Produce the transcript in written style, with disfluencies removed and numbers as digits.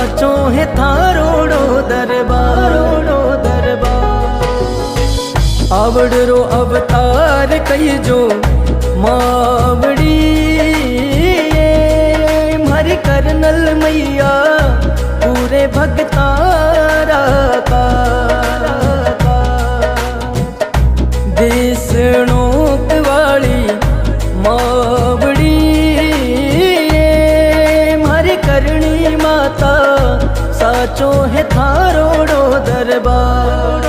साचो है थारोड़ो दरबारोड़ो दरबार। आवड़रो अवतार कही जो मावड़ी मारी करनल मैया पूरे भगतारा का देसणोक वाली मावड़ी मारी करणी माता साचो है थारोड़ो दरबार।